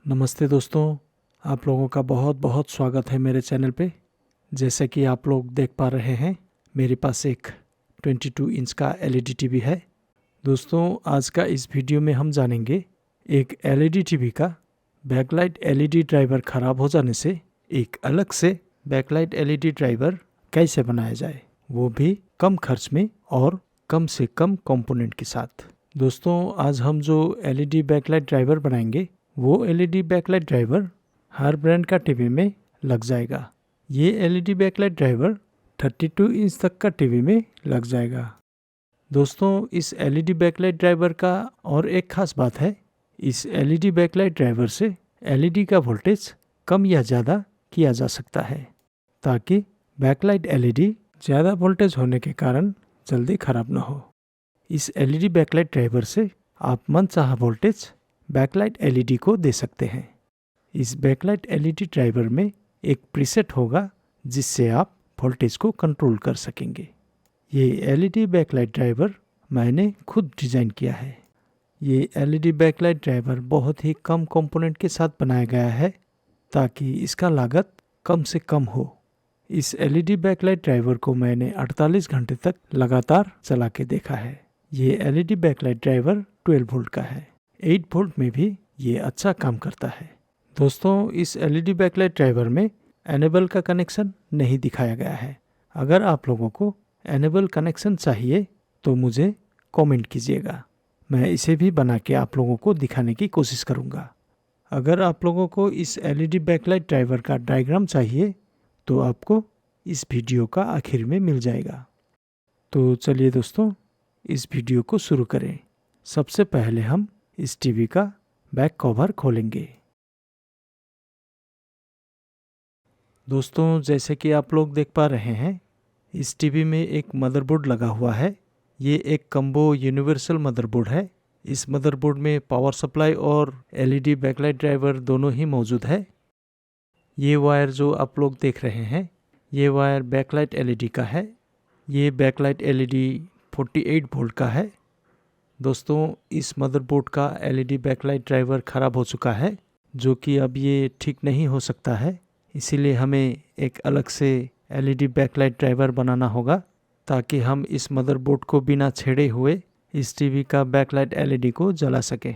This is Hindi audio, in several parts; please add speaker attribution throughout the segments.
Speaker 1: नमस्ते दोस्तों, आप लोगों का बहुत बहुत स्वागत है मेरे चैनल पे। जैसे कि आप लोग देख पा रहे हैं, मेरे पास एक 22 इंच का एलईडी टीवी है। दोस्तों, आज का इस वीडियो में हम जानेंगे एक एलईडी टीवी का बैकलाइट एलईडी ड्राइवर ख़राब हो जाने से एक अलग से बैकलाइट एलईडी ड्राइवर कैसे बनाया जाए, वो भी कम खर्च में और कम से कम कंपोनेंट के साथ। दोस्तों, आज हम जो एलईडी बैकलाइट ड्राइवर बनाएंगे वो एलईडी बैकलाइट ड्राइवर हर ब्रांड का टीवी में लग जाएगा। ये एलईडी बैकलाइट ड्राइवर 32 इंच तक का टीवी में लग जाएगा। दोस्तों, इस एलईडी बैकलाइट ड्राइवर का और एक खास बात है, इस एलईडी बैकलाइट ड्राइवर से एलईडी का वोल्टेज कम या ज़्यादा किया जा सकता है, ताकि बैकलाइट एलईडी ज़्यादा वोल्टेज होने के कारण जल्दी ख़राब ना हो। इस एलईडी बैकलाइट ड्राइवर से आप मनचाहा वोल्टेज बैकलाइट एलईडी को दे सकते हैं। इस बैकलाइट एलईडी ड्राइवर में एक प्रीसेट होगा जिससे आप वोल्टेज को कंट्रोल कर सकेंगे। ये एलईडी बैकलाइट ड्राइवर मैंने खुद डिज़ाइन किया है। ये एलईडी बैकलाइट ड्राइवर बहुत ही कम कंपोनेंट के साथ बनाया गया है ताकि इसका लागत कम से कम हो। इस एलईडी बैकलाइट ड्राइवर को मैंने 48 घंटे तक लगातार चला के देखा है। ये एलईडी बैकलाइट ड्राइवर 12 वोल्ट का है। 8 वोल्ट में भी ये अच्छा काम करता है। दोस्तों, इस एलईडी बैकलाइट ड्राइवर में एनेबल का कनेक्शन नहीं दिखाया गया है। अगर आप लोगों को एनेबल कनेक्शन चाहिए तो मुझे कमेंट कीजिएगा, मैं इसे भी बना के आप लोगों को दिखाने की कोशिश करूँगा। अगर आप लोगों को इस एलईडी बैकलाइट ड्राइवर का डायग्राम चाहिए तो आपको इस वीडियो का आखिर में मिल जाएगा। तो चलिए दोस्तों, इस वीडियो को शुरू करें। सबसे पहले हम इस टीवी का बैक कवर खोलेंगे। दोस्तों, जैसे कि आप लोग देख पा रहे हैं, इस टीवी में एक मदरबोर्ड लगा हुआ है। ये एक कम्बो यूनिवर्सल मदरबोर्ड है। इस मदरबोर्ड में पावर सप्लाई और एलईडी बैकलाइट ड्राइवर दोनों ही मौजूद है। ये वायर जो आप लोग देख रहे हैं, ये वायर बैकलाइट एलईडी का है। ये बैकलाइट एलईडी 48 वोल्ट का है। दोस्तों, इस मदरबोर्ड का एलईडी बैकलाइट ड्राइवर ख़राब हो चुका है, जो कि अब ये ठीक नहीं हो सकता है। इसीलिए हमें एक अलग से एलईडी बैकलाइट ड्राइवर बनाना होगा ताकि हम इस मदरबोर्ड को बिना छेड़े हुए इस टीवी का बैकलाइट एलईडी को जला सकें।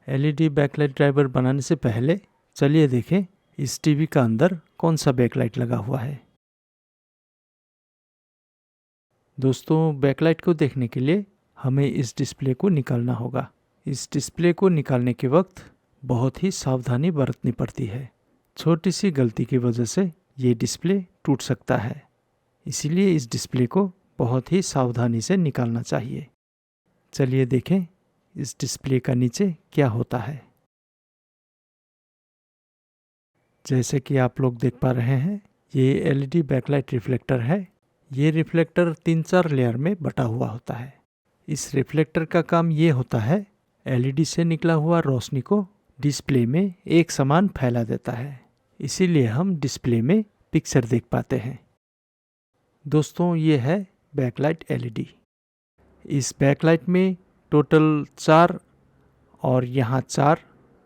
Speaker 1: एलईडी बैकलाइट ड्राइवर बनाने से पहले चलिए देखें इस टीवी का अंदर कौन सा बैकलाइट लगा हुआ है। दोस्तों, बैकलाइट को देखने के लिए हमें इस डिस्प्ले को निकालना होगा। इस डिस्प्ले को निकालने के वक्त बहुत ही सावधानी बरतनी पड़ती है। छोटी सी गलती की वजह से ये डिस्प्ले टूट सकता है, इसीलिए इस डिस्प्ले को बहुत ही सावधानी से निकालना चाहिए। चलिए देखें इस डिस्प्ले का नीचे क्या होता है। जैसे कि आप लोग देख पा रहे हैं, ये एलईडी बैकलाइट रिफ्लेक्टर है। ये रिफ्लेक्टर 3-4 लेयर में बटा हुआ होता है। इस रिफ्लेक्टर का काम ये होता है, एलईडी से निकला हुआ रोशनी को डिस्प्ले में एक समान फैला देता है। इसीलिए हम डिस्प्ले में पिक्चर देख पाते हैं। दोस्तों, ये है बैकलाइट एलईडी। इस बैकलाइट में टोटल 4 और यहाँ 4,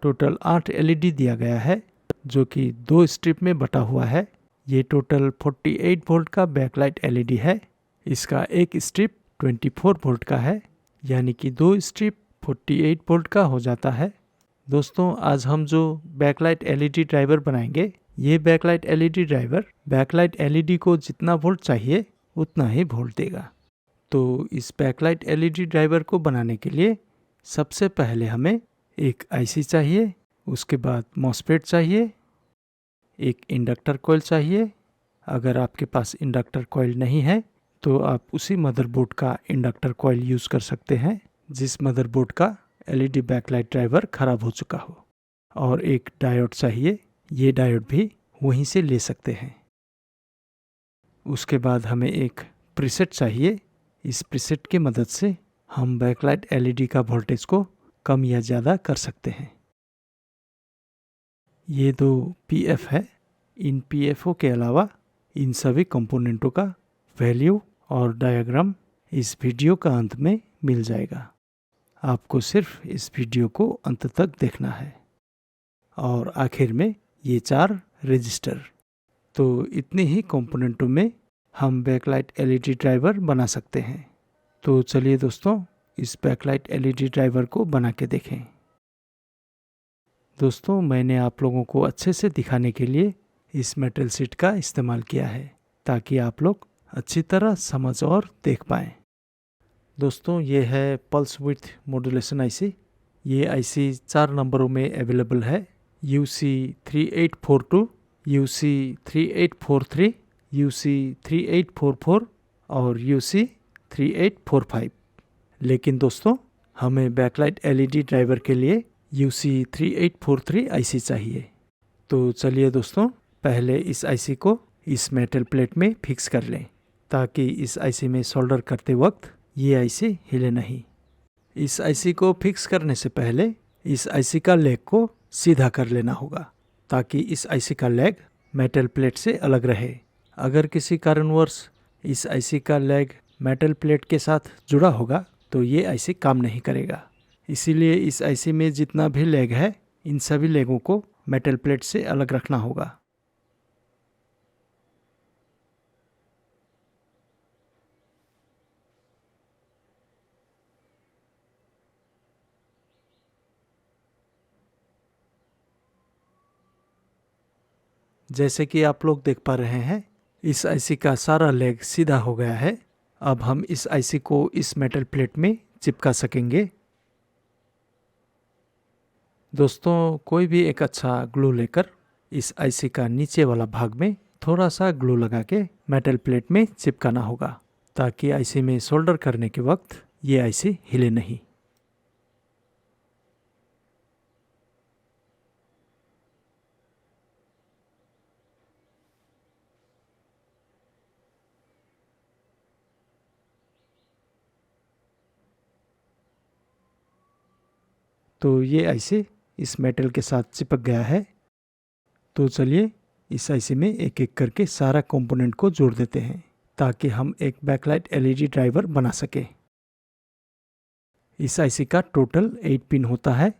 Speaker 1: टोटल 8 एलईडी दिया गया है, जो कि 2 स्ट्रिप में बटा हुआ है। ये टोटल 48 वोल्ट का बैकलाइट एलईडी है। इसका एक स्ट्रिप 24 वोल्ट का है, यानी कि 2 स्ट्रिप 48 वोल्ट का हो जाता है। दोस्तों, आज हम जो बैकलाइट एलईडी ड्राइवर बनाएंगे, ये backlight LED driver backlight LED को जितना वोल्ट चाहिए उतना ही वोल्ट देगा। तो इस बैकलाइट एलईडी ड्राइवर को बनाने के लिए सबसे पहले हमें एक आईसी चाहिए, उसके बाद मॉसफेट चाहिए, एक इंडक्टर कॉइल चाहिए। अगर आपके पास इंडक्टर कॉइल नहीं है तो आप उसी मदरबोर्ड का इंडक्टर कॉइल यूज़ कर सकते हैं जिस मदरबोर्ड का एलईडी बैकलाइट ड्राइवर ख़राब हो चुका हो। और एक डायोड चाहिए, ये डायोड भी वहीं से ले सकते हैं। उसके बाद हमें एक प्रीसेट चाहिए। इस प्रीसेट की मदद से हम बैकलाइट एलईडी का वोल्टेज को कम या ज़्यादा कर सकते हैं। ये 2 पीएफ है। इन पीएफओ के अलावा इन सभी कंपोनेंटों का वैल्यू और डायग्राम इस वीडियो का अंत में मिल जाएगा। आपको सिर्फ इस वीडियो को अंत तक देखना है। और आखिर में ये 4 रजिस्टर। तो इतने ही कंपोनेंटों में हम बैकलाइट एलईडी ड्राइवर बना सकते हैं। तो चलिए दोस्तों, इस बैकलाइट एलईडी ड्राइवर को बना के देखें। दोस्तों, मैंने आप लोगों को अच्छे से दिखाने के लिए इस मेटल शीट का इस्तेमाल किया है ताकि आप लोग अच्छी तरह समझ और देख पाएँ। दोस्तों, ये है पल्स विड्थ मॉड्यूलेशन आईसी। ये आईसी 4 नंबरों में अवेलेबल है, UC3842, UC3843, UC3844 और UC3845। लेकिन दोस्तों, हमें बैकलाइट एलईडी ड्राइवर के लिए UC3843 आईसी चाहिए। तो चलिए दोस्तों, पहले इस आईसी को इस मेटल प्लेट में फिक्स कर लें ताकि इस आईसी में सोल्डर करते वक्त ये आईसी हिले नहीं। इस आईसी को फिक्स करने से पहले इस आईसी का लेग को सीधा कर लेना होगा ताकि इस आईसी का लेग मेटल प्लेट से अलग रहे। अगर किसी कारणवश इस आईसी का लेग मेटल प्लेट के साथ जुड़ा होगा तो ये आईसी काम नहीं करेगा। इसीलिए इस आईसी में जितना भी लेग है, इन सभी लेगों को मेटल प्लेट से अलग रखना होगा। जैसे कि आप लोग देख पा रहे हैं, इस आईसी का सारा लेग सीधा हो गया है। अब हम इस आईसी को इस मेटल प्लेट में चिपका सकेंगे। दोस्तों, कोई भी एक अच्छा ग्लू लेकर इस आईसी का नीचे वाला भाग में थोड़ा सा ग्लू लगा के मेटल प्लेट में चिपकाना होगा ताकि आईसी में सोल्डर करने के वक्त ये आईसी हिले नहीं। तो ये आईसी इस मेटल के साथ चिपक गया है। तो चलिए इस आईसी में एक एक करके सारा कंपोनेंट को जोड़ देते हैं ताकि हम एक बैकलाइट एलईडी ड्राइवर बना सके। इस आईसी का टोटल 8 पिन होता है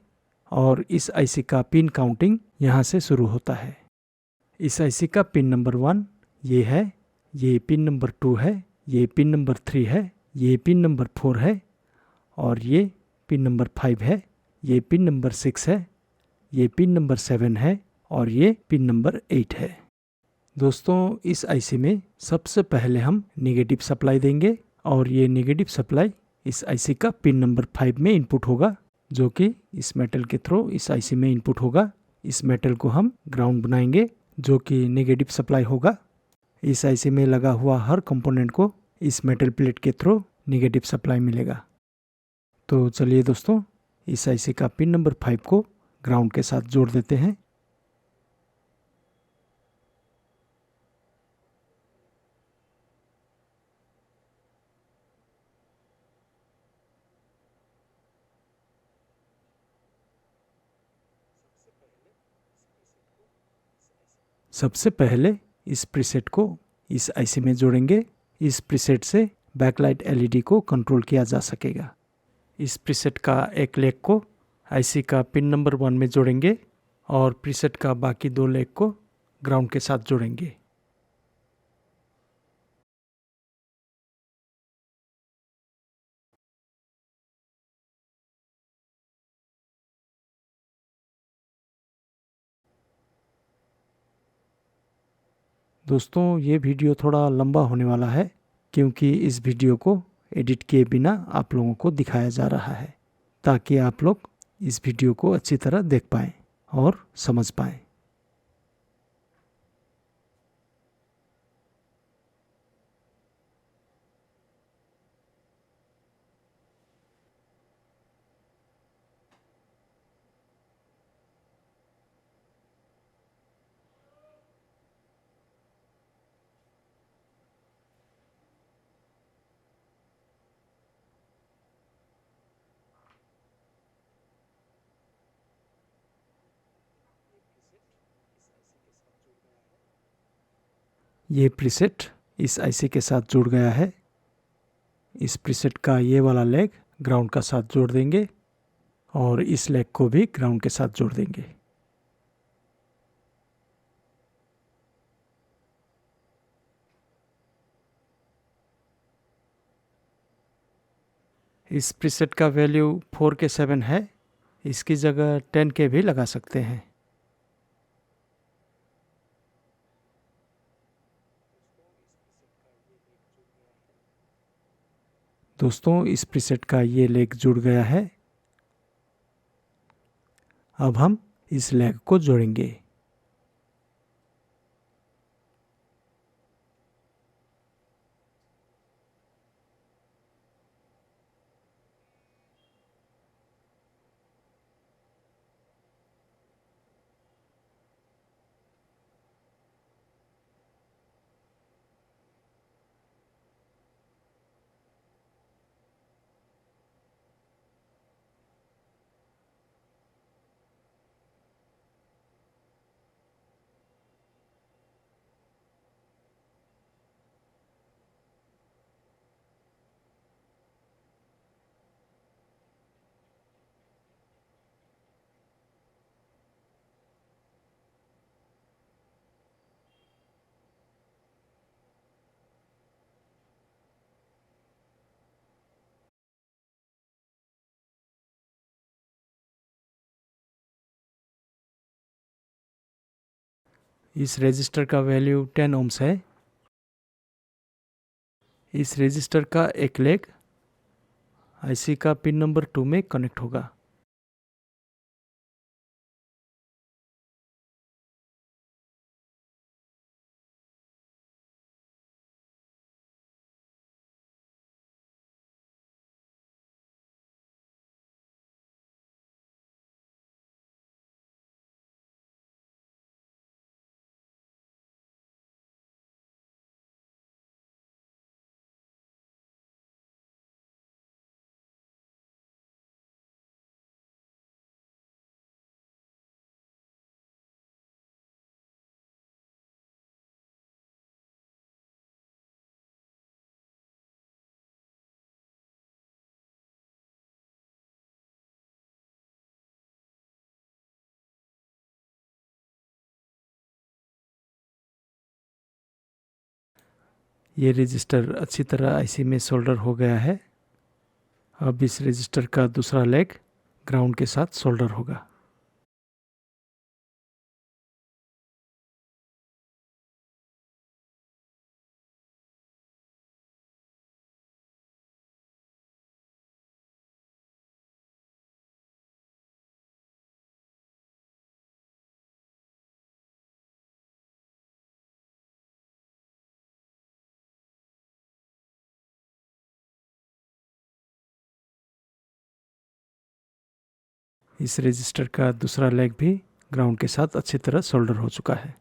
Speaker 1: और इस आईसी का पिन काउंटिंग यहाँ से शुरू होता है। इस आईसी का पिन नंबर 1 ये है, ये पिन नंबर 2 है, ये पिन नंबर 3 है, ये पिन नंबर 4 है और ये पिन नंबर 5 है, ये पिन नंबर 6 है, ये पिन नंबर 7 है और ये पिन नंबर 8 है। दोस्तों, इस आईसी में सबसे पहले हम नेगेटिव सप्लाई देंगे और ये नेगेटिव सप्लाई इस आईसी का पिन नंबर 5 में इनपुट होगा, जो कि इस मेटल के थ्रू इस आईसी में इनपुट होगा। इस मेटल को हम ग्राउंड बनाएंगे जो कि नेगेटिव सप्लाई होगा। इस आईसी में लगा हुआ हर कंपोनेंट को इस मेटल प्लेट के थ्रू नेगेटिव सप्लाई मिलेगा। तो चलिए दोस्तों, इस आईसी का पिन नंबर 5 को ग्राउंड के साथ जोड़ देते हैं। सबसे पहले इस प्रीसेट को इस आईसी में जोड़ेंगे। इस प्रीसेट से बैकलाइट एलईडी को कंट्रोल किया जा सकेगा। इस प्रीसेट का एक लेग को आईसी का पिन नंबर 1 में जोड़ेंगे और प्रीसेट का बाकी 2 लेग को ग्राउंड के साथ जोड़ेंगे। दोस्तों, ये वीडियो थोड़ा लंबा होने वाला है क्योंकि इस वीडियो को एडिट किए बिना आप लोगों को दिखाया जा रहा है ताकि आप लोग इस वीडियो को अच्छी तरह देख पाएँ और समझ पाएँ। ये प्रीसेट इस आईसी के साथ जुड़ गया है। इस प्रीसेट का ये वाला लेग ग्राउंड का साथ जोड़ देंगे और इस लेग को भी ग्राउंड के साथ जोड़ देंगे। इस प्रीसेट का वैल्यू 4K7 है, इसकी जगह 10K भी लगा सकते हैं। दोस्तों, इस प्रीसेट का ये लेग जुड़ गया है। अब हम इस लेग को जोड़ेंगे। इस रजिस्टर का वैल्यू 10 ohms है। इस रजिस्टर का एक लेग आईसी का पिन नंबर 2 में कनेक्ट होगा। ये रजिस्टर अच्छी तरह आईसी में सोल्डर हो गया है। अब इस रजिस्टर का दूसरा लेग ग्राउंड के साथ सोल्डर होगा। इस रजिस्टर का दूसरा लेग भी ग्राउंड के साथ अच्छी तरह सोल्डर हो चुका है।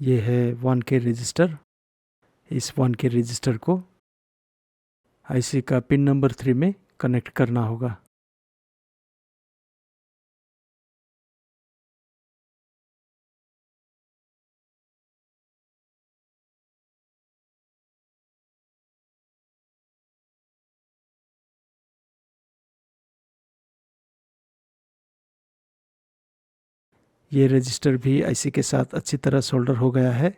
Speaker 1: ये है 1K रजिस्टर। इस 1K रजिस्टर को आईसी का पिन नंबर 3 में कनेक्ट करना होगा। ये रजिस्टर भी आईसी के साथ अच्छी तरह सोल्डर हो गया है।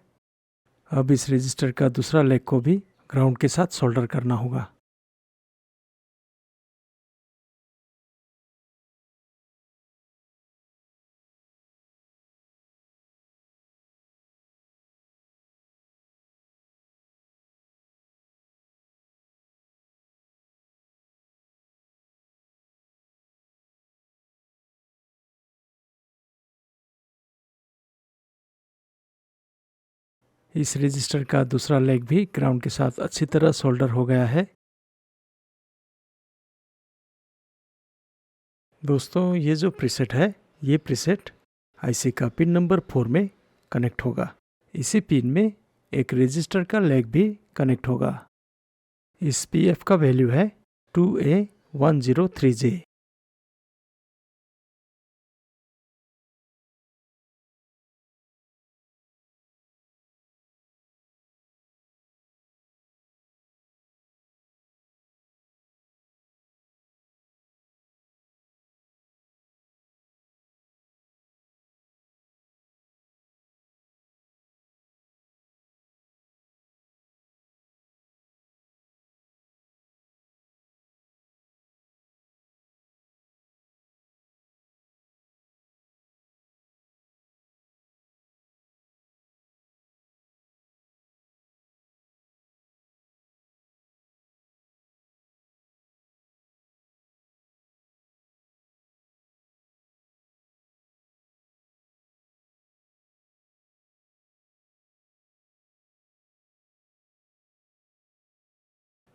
Speaker 1: अब इस रजिस्टर का दूसरा लेग को भी ग्राउंड के साथ सोल्डर करना होगा। इस रजिस्टर का दूसरा लेग भी ग्राउंड के साथ अच्छी तरह सोल्डर हो गया है। दोस्तों, ये जो प्रीसेट है, ये प्रीसेट आईसी का पिन नंबर 4 में कनेक्ट होगा। इसी पिन में एक रजिस्टर का लेग भी कनेक्ट होगा। इस पीएफ का वैल्यू है 2A103J।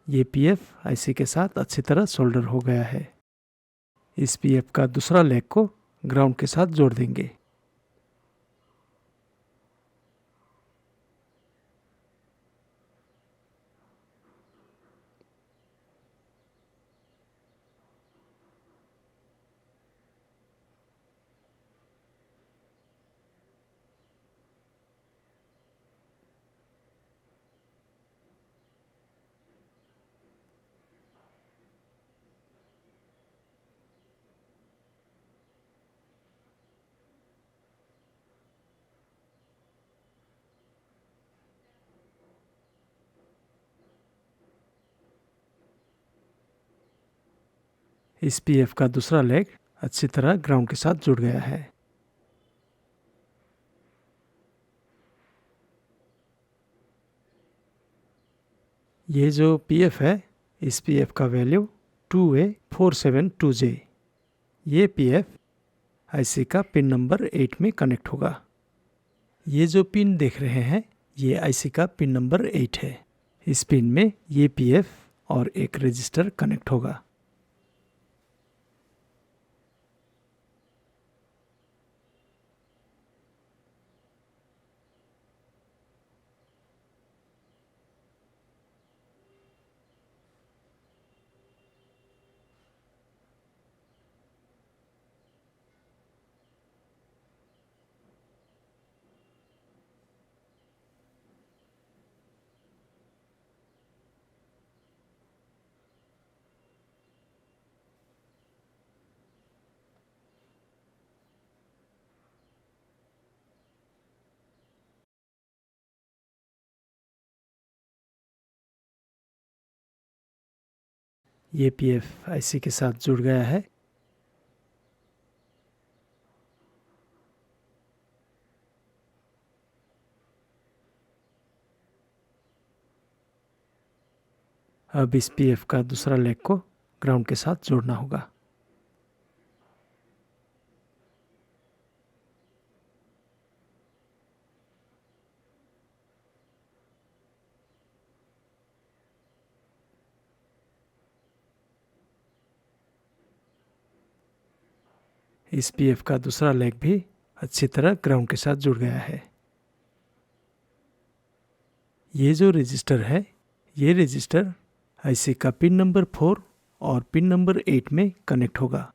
Speaker 1: ये पीएफ आईसी के साथ अच्छी तरह सोल्डर हो गया है। इस पीएफ का दूसरा लेग को ग्राउंड के साथ जोड़ देंगे। इस पीएफ का दूसरा लेग अच्छी तरह ग्राउंड के साथ जुड़ गया है। ये जो पीएफ है, इस पीएफ का वैल्यू 2A472J। ये पीएफ आईसी का पिन नंबर 8 में कनेक्ट होगा। ये जो पिन देख रहे हैं, ये आईसी का पिन नंबर 8 है। इस पिन में ये पीएफ और एक रजिस्टर कनेक्ट होगा। ये पीएफ आईसी के साथ जुड़ गया है। अब इस पीएफ का दूसरा लेग को ग्राउंड के साथ जोड़ना होगा। इस पीएफ का दूसरा लेग भी अच्छी तरह ग्राउंड के साथ जुड़ गया है। ये जो रजिस्टर है, ये रजिस्टर आईसी का पिन नंबर 4 और पिन नंबर 8 में कनेक्ट होगा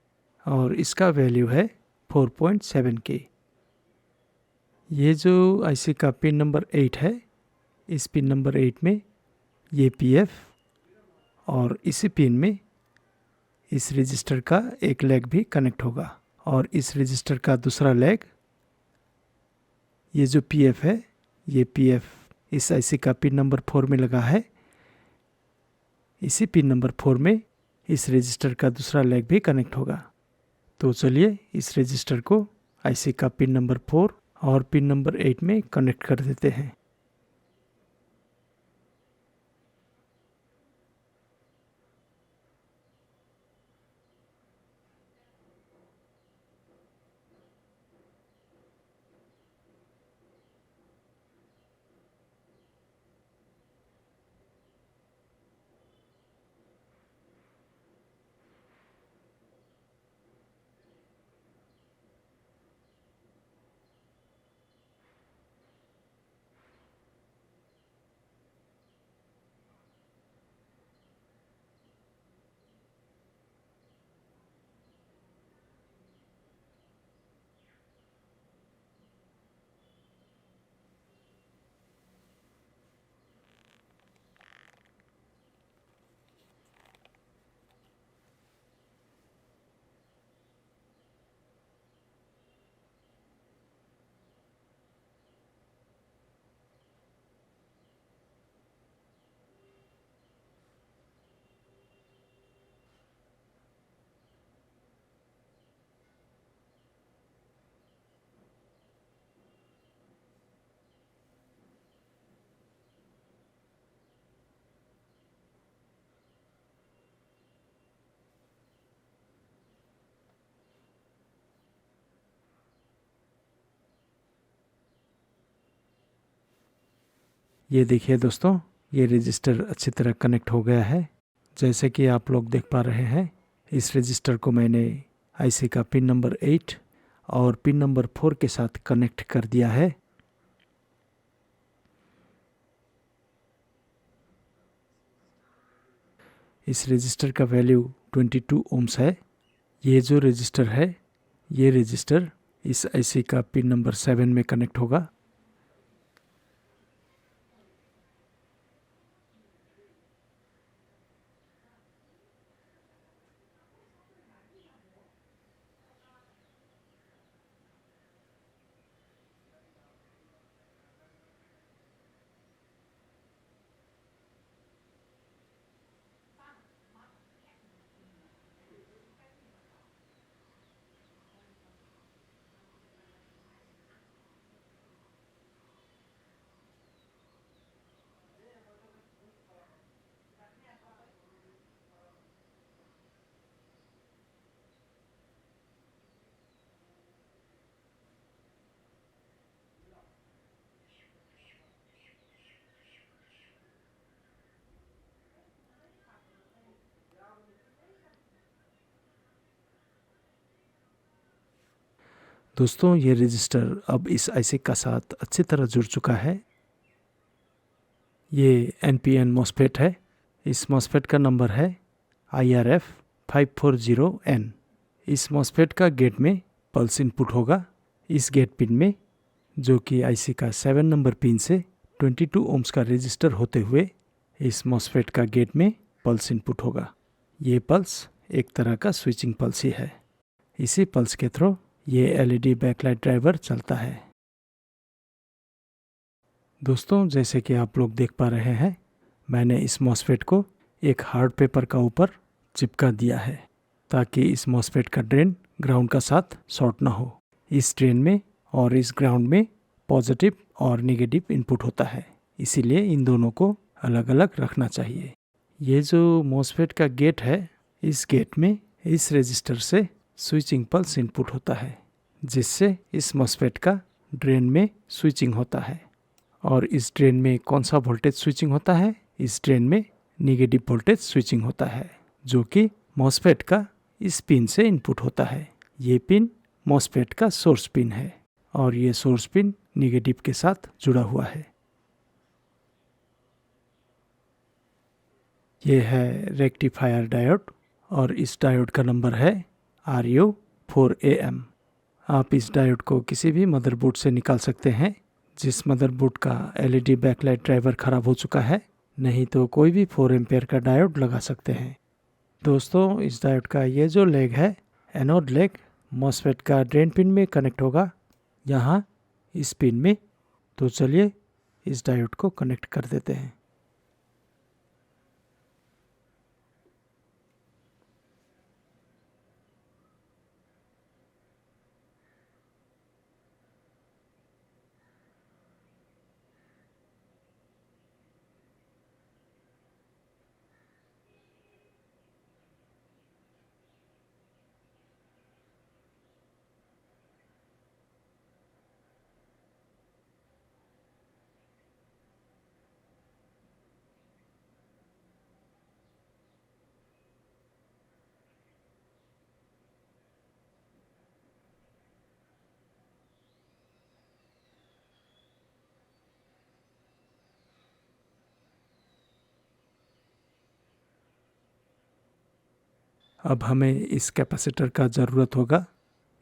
Speaker 1: और इसका वैल्यू है 4.7K। ये जो आईसी का पिन नंबर 8 है, इस पिन नंबर 8 में ये पीएफ और इसी पिन में इस रजिस्टर का एक लेग भी कनेक्ट होगा और इस रजिस्टर का दूसरा लेग, ये जो पीएफ है, ये पीएफ इस आईसी का पिन नंबर 4 में लगा है। इसी पिन नंबर 4 में इस रजिस्टर का दूसरा लेग भी कनेक्ट होगा। तो चलिए इस रजिस्टर को आईसी का पिन नंबर 4 और पिन नंबर 8 में कनेक्ट कर देते हैं। ये देखिए दोस्तों, ये रजिस्टर अच्छी तरह कनेक्ट हो गया है। जैसे कि आप लोग देख पा रहे हैं, इस रजिस्टर को मैंने आईसी का पिन नंबर 8 और पिन नंबर 4 के साथ कनेक्ट कर दिया है। इस रजिस्टर का वैल्यू 22 ओम्स है। ये जो रजिस्टर है, ये रजिस्टर इस आईसी का पिन नंबर 7 में कनेक्ट होगा। दोस्तों, ये रजिस्टर अब इस आईसी का साथ अच्छी तरह जुड़ चुका है। ये NPN MOSFET है। इस MOSFET का नंबर है IRF 540N। इस MOSFET का गेट में पल्स इनपुट होगा इस गेट पिन में, जो कि आईसी का 7 नंबर पिन से 22 ओम्स का रजिस्टर होते हुए इस MOSFET का गेट में पल्स इनपुट होगा। ये पल्स एक तरह का स्विचिंग पल्स ही है। इसी पल्स के थ्रू ये LED बैकलाइट ड्राइवर चलता है। दोस्तों, जैसे कि आप लोग देख पा रहे हैं, मैंने इस MOSFET को एक हार्ड पेपर का ऊपर चिपका दिया है ताकि इस MOSFET का ड्रेन ग्राउंड का साथ शॉर्ट ना हो। इस ड्रेन में और इस ग्राउंड में पॉजिटिव और नेगेटिव इनपुट होता है, इसीलिए इन दोनों को अलग अलग रखना चाहिए। ये जो MOSFET का गेट है, इस गेट में इस रजिस्टर से स्विचिंग पल्स इनपुट होता है, जिससे इस MOSFET का ड्रेन में स्विचिंग होता है। और इस ड्रेन में कौन सा वोल्टेज स्विचिंग होता है? इस ड्रेन में नेगेटिव वोल्टेज स्विचिंग होता है, जो कि MOSFET का इस पिन से इनपुट होता है। ये पिन MOSFET का सोर्स पिन है और ये सोर्स पिन नेगेटिव के साथ जुड़ा हुआ है। ये है रेक्टिफायर डायोड और इस डायोड का नंबर है RU4AM। आप इस डायोड को किसी भी मदरबोर्ड से निकाल सकते हैं जिस मदरबोर्ड का LED बैकलाइट ड्राइवर खराब हो चुका है, नहीं तो कोई भी 4 एम्पेयर का डायोड लगा सकते हैं। दोस्तों, इस डायोड का ये जो लेग है, एनोड लेग, MOSFET का ड्रेन पिन में कनेक्ट होगा, यहाँ इस पिन में। तो चलिए इस डायोड को कनेक्ट कर देते हैं। अब हमें इस कैपेसिटर का ज़रूरत होगा।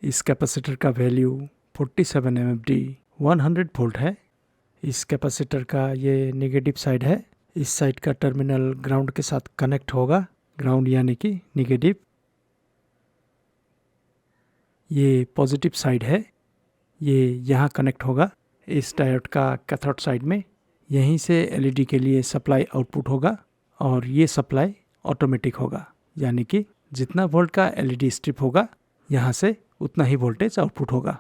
Speaker 1: इस कैपेसिटर का वैल्यू 47 mmFD 100 वोल्ट है। इस कैपेसिटर का ये नेगेटिव साइड है। इस साइड का टर्मिनल ग्राउंड के साथ कनेक्ट होगा, ग्राउंड यानी कि नेगेटिव। ये पॉजिटिव साइड है, ये यहाँ कनेक्ट होगा इस डायोड का कैथोड साइड में। यहीं से LED के लिए सप्लाई आउटपुट होगा और ये सप्लाई ऑटोमेटिक होगा, यानी कि जितना वोल्ट का LED स्ट्रिप होगा, यहाँ से उतना ही वोल्टेज आउटपुट होगा।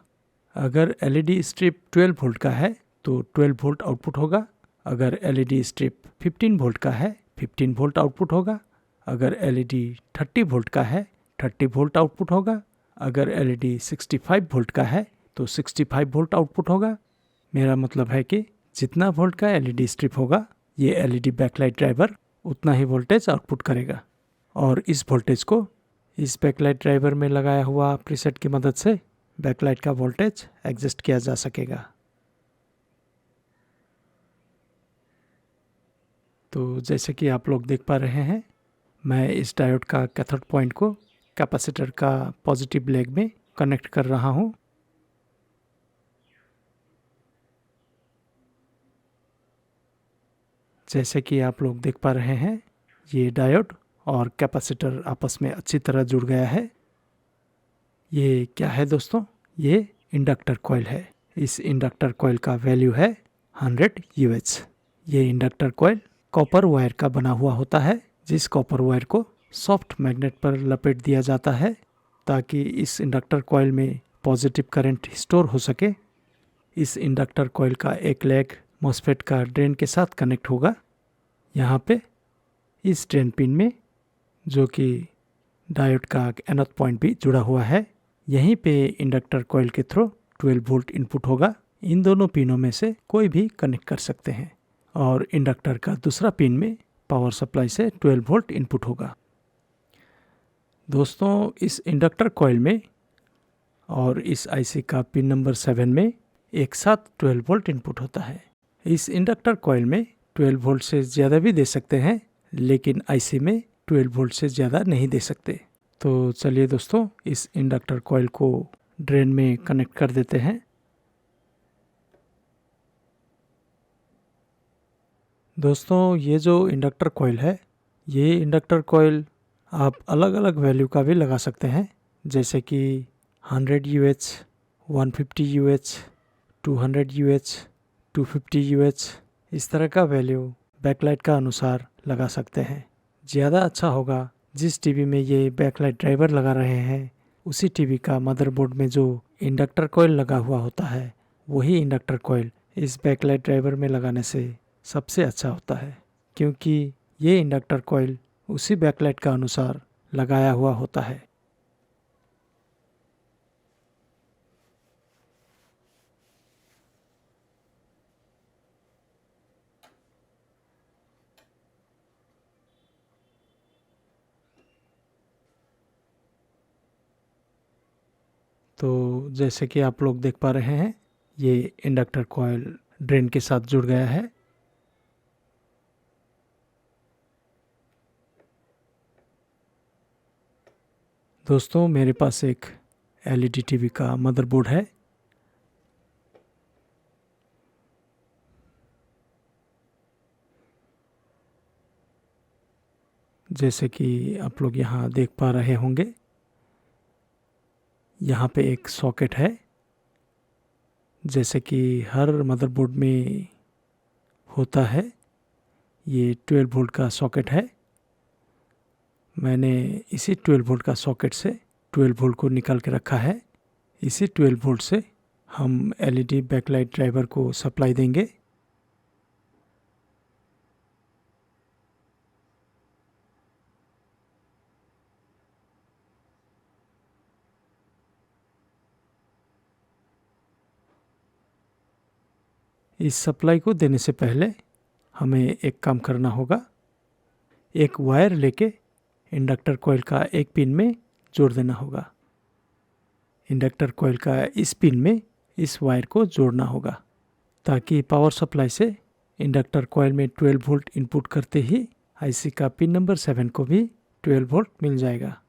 Speaker 1: अगर LED स्ट्रिप 12 वोल्ट का है तो 12 वोल्ट आउटपुट होगा। अगर LED स्ट्रिप 15 वोल्ट का है, 15 वोल्ट आउटपुट होगा। अगर LED 30 वोल्ट का है, 30 वोल्ट आउटपुट होगा। अगर LED 65 वोल्ट का है तो 65 वोल्ट आउटपुट होगा। मेरा मतलब है कि जितना वोल्ट का LED स्ट्रिप होगा, ये एलईडी बैकलाइट ड्राइवर उतना ही वोल्टेज आउटपुट करेगा और इस वोल्टेज को इस बैकलाइट ड्राइवर में लगाया हुआ प्रीसेट की मदद से बैकलाइट का वोल्टेज एडजस्ट किया जा सकेगा। तो जैसे कि आप लोग देख पा रहे हैं, मैं इस डायोड का कैथोड पॉइंट को कैपेसिटर का पॉजिटिव लेग में कनेक्ट कर रहा हूं। जैसे कि आप लोग देख पा रहे हैं, ये डायोड और कैपेसिटर आपस में अच्छी तरह जुड़ गया है। ये क्या है दोस्तों? ये इंडक्टर कॉइल है। इस इंडक्टर कॉइल का वैल्यू है 100 यूएच। ये इंडक्टर कॉइल कॉपर वायर का बना हुआ होता है, जिस कॉपर वायर को सॉफ्ट मैग्नेट पर लपेट दिया जाता है ताकि इस इंडक्टर कॉइल में पॉजिटिव करंट स्टोर हो सके। इस इंडक्टर कॉइल का एक लेग मॉसफेट का ड्रेन के साथ कनेक्ट होगा। यहाँ पे इस ड्रेन पिन में, जो कि डायोड का एनोड पॉइंट भी जुड़ा हुआ है, यहीं पे इंडक्टर कॉइल के थ्रू 12 वोल्ट इनपुट होगा। इन दोनों पिनों में से कोई भी कनेक्ट कर सकते हैं और इंडक्टर का दूसरा पिन में पावर सप्लाई से 12 वोल्ट इनपुट होगा। दोस्तों, इस इंडक्टर कॉइल में और इस आईसी का पिन नंबर 7 में एक साथ 12 वोल्ट इनपुट होता है। इस इंडक्टर कॉइल में 12 वोल्ट से ज़्यादा भी दे सकते हैं, लेकिन आईसी में 12 वोल्ट से ज़्यादा नहीं दे सकते। तो चलिए दोस्तों, इस इंडक्टर कॉइल को ड्रेन में कनेक्ट कर देते हैं। दोस्तों, ये जो इंडक्टर कॉइल है, ये इंडक्टर कॉइल आप अलग अलग वैल्यू का भी लगा सकते हैं, जैसे कि 100 यूएच, 150 यूएच, 200 यूएच, 250 यूएच, इस तरह का वैल्यू बैकलाइट का अनुसार लगा सकते हैं। ज़्यादा अच्छा होगा जिस टीवी में ये बैकलाइट ड्राइवर लगा रहे हैं, उसी टीवी का मदरबोर्ड में जो इंडक्टर कॉइल लगा हुआ होता है, वही इंडक्टर कॉइल इस बैकलाइट ड्राइवर में लगाने से सबसे अच्छा होता है, क्योंकि ये इंडक्टर कॉइल उसी बैकलाइट का अनुसार लगाया हुआ होता है। तो जैसे कि आप लोग देख पा रहे हैं, ये इंडक्टर कॉइल ड्रेन के साथ जुड़ गया है। दोस्तों, मेरे पास एक एलईडी टीवी का मदरबोर्ड है। जैसे कि आप लोग यहाँ देख पा रहे होंगे, यहाँ पे एक सॉकेट है, जैसे कि हर मदरबोर्ड में होता है। ये 12 वोल्ट का सॉकेट है। मैंने इसी 12 वोल्ट का सॉकेट से 12 वोल्ट को निकाल के रखा है। इसी 12 वोल्ट से हम एलईडी बैकलाइट ड्राइवर को सप्लाई देंगे। इस सप्लाई को देने से पहले हमें एक काम करना होगा। एक वायर लेके इंडक्टर कॉइल का एक पिन में जोड़ देना होगा। इंडक्टर कॉइल का इस पिन में इस वायर को जोड़ना होगा, ताकि पावर सप्लाई से इंडक्टर कॉइल में 12 वोल्ट इनपुट करते ही आईसी का पिन नंबर 7 को भी 12 वोल्ट मिल जाएगा।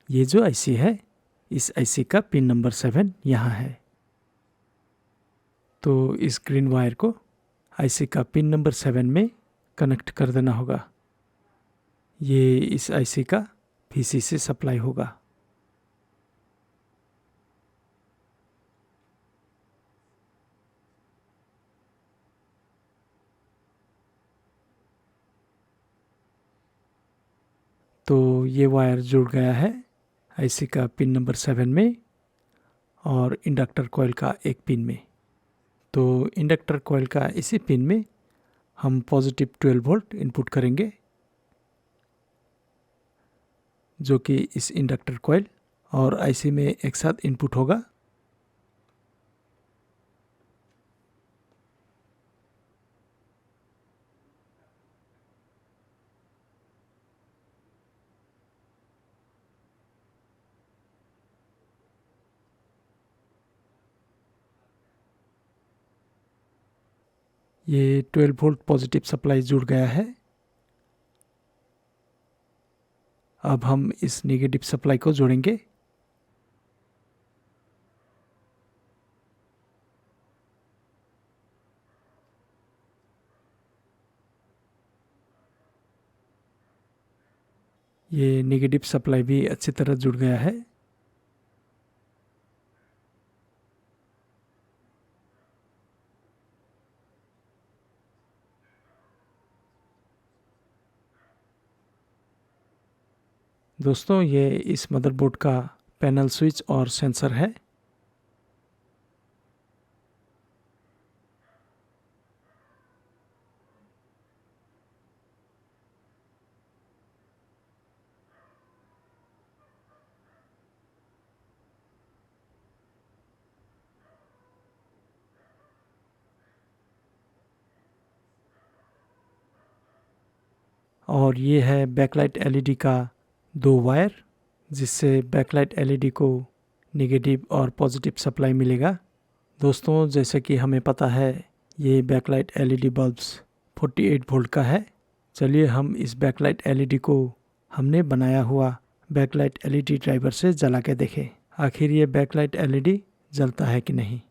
Speaker 1: ये जो आईसी है, इस आईसी का पिन नंबर 7 यहाँ है। तो इस ग्रीन वायर को आईसी का पिन नंबर 7 में कनेक्ट कर देना होगा। ये इस आईसी का VC से सप्लाई होगा। तो ये वायर जुड़ गया है आईसी का पिन नंबर 7 में और इंडक्टर कॉइल का एक पिन में। तो इंडक्टर कॉइल का इसी पिन में हम पॉजिटिव 12 वोल्ट इनपुट करेंगे। जो कि इस इंडक्टर कॉइल और आईसी में एक साथ इनपुट होगा। ये 12 वोल्ट पॉजिटिव सप्लाई जुड़ गया है। अब हम इस नेगेटिव सप्लाई को जोड़ेंगे। ये नेगेटिव सप्लाई भी अच्छी तरह जुड़ गया है। दोस्तों, ये इस मदरबोर्ड का पैनल स्विच और सेंसर है। और ये है बैकलाइट एलईडी का 2 वायर, जिससे बैकलाइट एलईडी को नेगेटिव और पॉजिटिव सप्लाई मिलेगा। दोस्तों, जैसे कि हमें पता है ये बैकलाइट एलईडी बल्ब्स 48 वोल्ट का है। चलिए हम इस बैकलाइट एलईडी को हमने बनाया हुआ बैकलाइट एलईडी ड्राइवर से जला के देखें, आखिर ये बैकलाइट एलईडी जलता है कि नहीं।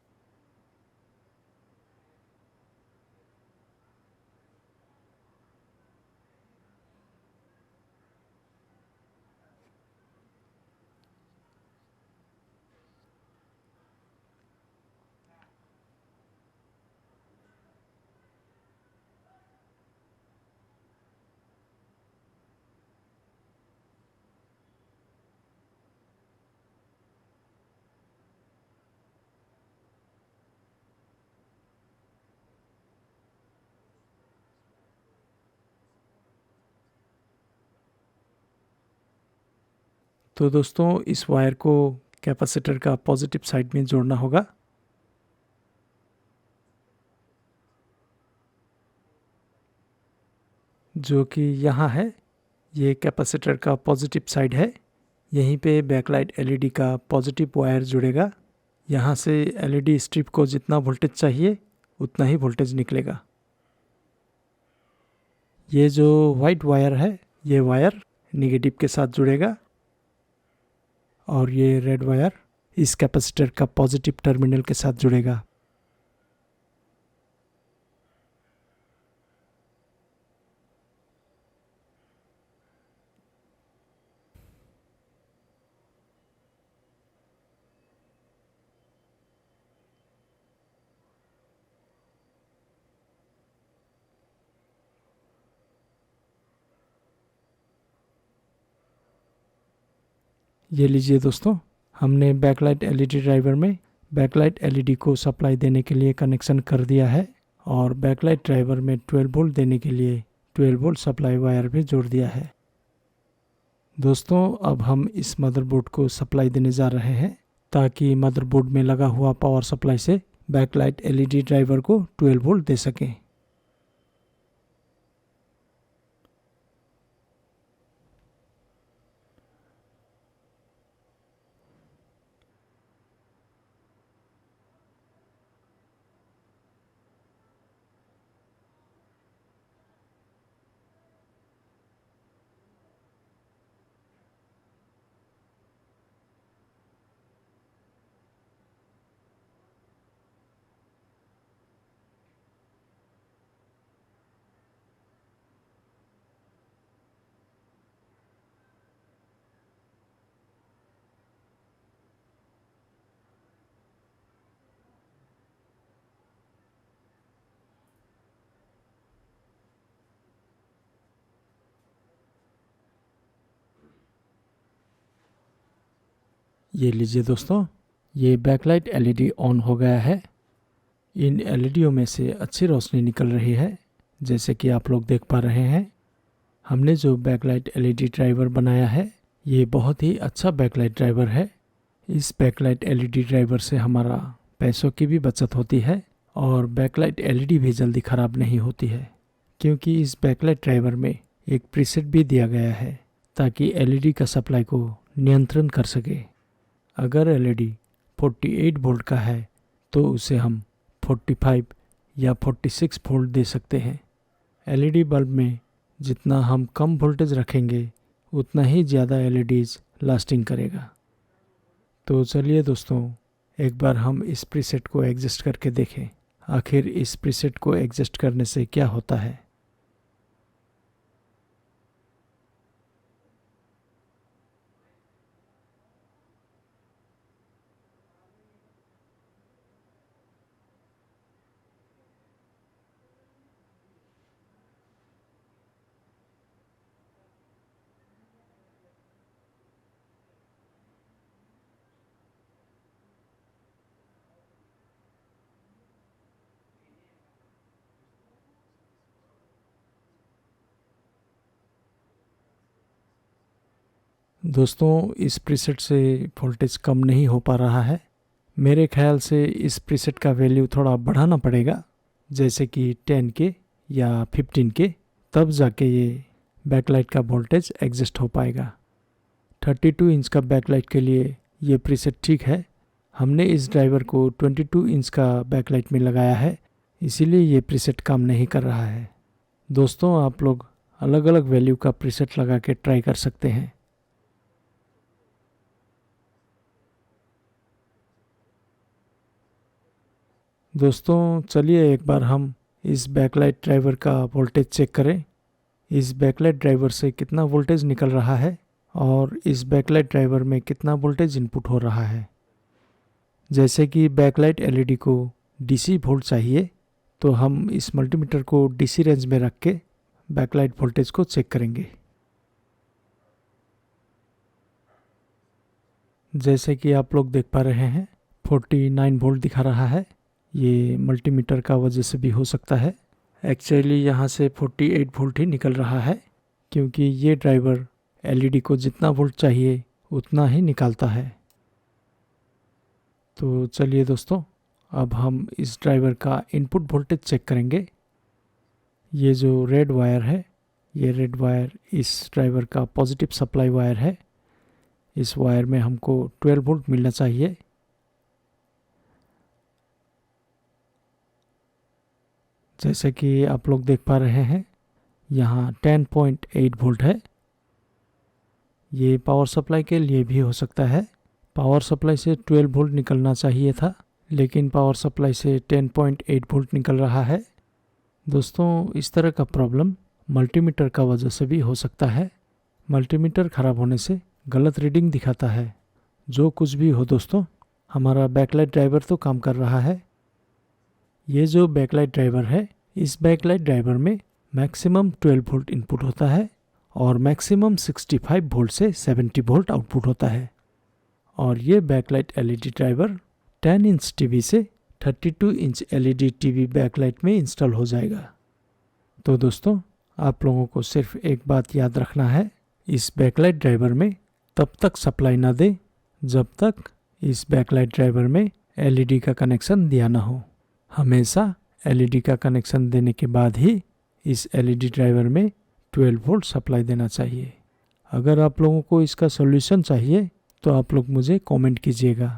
Speaker 1: तो दोस्तों, इस वायर को कैपेसिटर का पॉजिटिव साइड में जोड़ना होगा। जो कि यहाँ है, ये कैपेसिटर का पॉजिटिव साइड है। यहीं पे बैकलाइट एलईडी का पॉजिटिव वायर जुड़ेगा। यहाँ से एलईडी स्ट्रिप को जितना वोल्टेज चाहिए उतना ही वोल्टेज निकलेगा। ये जो वाइट वायर है, ये वायर नेगेटिव के साथ जुड़ेगा और ये रेड वायर इस कैपेसिटर का पॉजिटिव टर्मिनल के साथ जुड़ेगा। ये लीजिए दोस्तों, हमने बैकलाइट एलईडी ड्राइवर में बैकलाइट एलईडी को सप्लाई देने के लिए कनेक्शन कर दिया है और बैकलाइट ड्राइवर में 12 वोल्ट देने के लिए 12 वोल्ट सप्लाई वायर भी जोड़ दिया है। दोस्तों, अब हम इस मदरबोर्ड को सप्लाई देने जा रहे हैं ताकि मदरबोर्ड में लगा हुआ पावर सप्लाई से बैकलाइट एलईडी ड्राइवर को 12 वोल्ट दे सकें। ये लीजिए दोस्तों, ये बैकलाइट एलईडी ऑन हो गया है। इन एलईडीओं में से अच्छी रोशनी निकल रही है, जैसे कि आप लोग देख पा रहे हैं। हमने जो बैकलाइट एलईडी ड्राइवर बनाया है, ये बहुत ही अच्छा बैकलाइट ड्राइवर है। इस बैकलाइट एलईडी ड्राइवर से हमारा पैसों की भी बचत होती है और बैकलाइट एलईडी भी जल्दी ख़राब नहीं होती है, क्योंकि इस बैकलाइट ड्राइवर में एक प्रीसेट भी दिया गया है ताकि एलईडी का सप्लाई को नियंत्रण कर सके। अगर एलईडी 48 वोल्ट का है तो उसे हम 45 या 46 वोल्ट दे सकते हैं। एलईडी बल्ब में जितना हम कम वोल्टेज रखेंगे उतना ही ज़्यादा एलईडीज लास्टिंग करेगा। तो चलिए दोस्तों, एक बार हम इस प्रीसेट को एडजस्ट करके देखें आखिर इस प्रीसेट को एडजस्ट करने से क्या होता है। दोस्तों, इस प्रीसेट से वोल्टेज कम नहीं हो पा रहा है। मेरे ख्याल से इस प्रीसेट का वैल्यू थोड़ा बढ़ाना पड़ेगा, जैसे कि 10 के या 15 के, तब जाके ये बैकलाइट का वोल्टेज एडजस्ट हो पाएगा। 32 इंच का बैकलाइट के लिए ये प्रीसेट ठीक है। हमने इस ड्राइवर को 22 इंच का बैकलाइट में लगाया है, इसीलिए ये प्रीसेट काम नहीं कर रहा है। दोस्तों, आप लोग अलग अलग वैल्यू का प्रीसेट लगा के ट्राई कर सकते हैं। दोस्तों, चलिए एक बार हम इस बैकलाइट ड्राइवर का वोल्टेज चेक करें। इस बैकलाइट ड्राइवर से कितना वोल्टेज निकल रहा है और इस बैकलाइट ड्राइवर में कितना वोल्टेज इनपुट हो रहा है। जैसे कि बैकलाइट एलईडी को डीसी वोल्ट चाहिए, तो हम इस मल्टीमीटर को डीसी रेंज में रख के बैकलाइट वोल्टेज को चेक करेंगे। जैसे कि आप लोग देख पा रहे हैं 49 वोल्ट दिखा रहा है। ये मल्टीमीटर का वजह से भी हो सकता है। एक्चुअली यहाँ से 48 वोल्ट ही निकल रहा है, क्योंकि ये ड्राइवर एलईडी को जितना वोल्ट चाहिए उतना ही निकालता है। तो चलिए दोस्तों, अब हम इस ड्राइवर का इनपुट वोल्टेज चेक करेंगे। ये जो रेड वायर है, ये रेड वायर इस ड्राइवर का पॉजिटिव सप्लाई वायर है। इस वायर में हमको 12 वोल्ट मिलना चाहिए। जैसे कि आप लोग देख पा रहे हैं, यहाँ 10.8 वोल्ट है। ये पावर सप्लाई के लिए भी हो सकता है। पावर सप्लाई से 12 वोल्ट निकलना चाहिए था, लेकिन पावर सप्लाई से 10.8 वोल्ट निकल रहा है। दोस्तों, इस तरह का प्रॉब्लम मल्टीमीटर का वजह से भी हो सकता है। मल्टीमीटर ख़राब होने से गलत रीडिंग दिखाता है। जो कुछ भी हो दोस्तों, हमारा बैकलाइट ड्राइवर तो काम कर रहा है। ये जो बैकलाइट ड्राइवर है, इस बैकलाइट ड्राइवर में मैक्सिमम 12 वोल्ट इनपुट होता है और मैक्सिमम 65 वोल्ट से 70 वोल्ट आउटपुट होता है। और ये backlight LED driver 10 inch TV से 32 इंच एलईडी टीवी बैकलाइट में इंस्टॉल हो जाएगा। तो दोस्तों, आप लोगों को सिर्फ एक बात याद रखना है, इस बैकलाइट ड्राइवर में तब तक सप्लाई ना दे जब तक इस बैकलाइट ड्राइवर में एलईडी का कनेक्शन दिया ना हो। हमेशा एलईडी का कनेक्शन देने के बाद ही इस एलईडी ड्राइवर में 12 वोल्ट सप्लाई देना चाहिए। अगर आप लोगों को इसका सॉल्यूशन चाहिए तो आप लोग मुझे कमेंट कीजिएगा।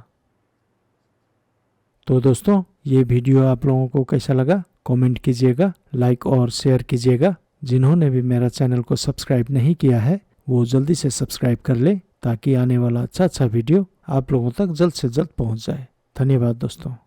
Speaker 1: तो दोस्तों, ये वीडियो आप लोगों को कैसा लगा कमेंट कीजिएगा, लाइक और शेयर कीजिएगा। जिन्होंने भी मेरा चैनल को सब्सक्राइब नहीं किया है वो जल्दी से सब्सक्राइब कर ले, ताकि आने वाला अच्छा वीडियो आप लोगों तक जल्द से जल्द पहुंच जाए। धन्यवाद दोस्तों।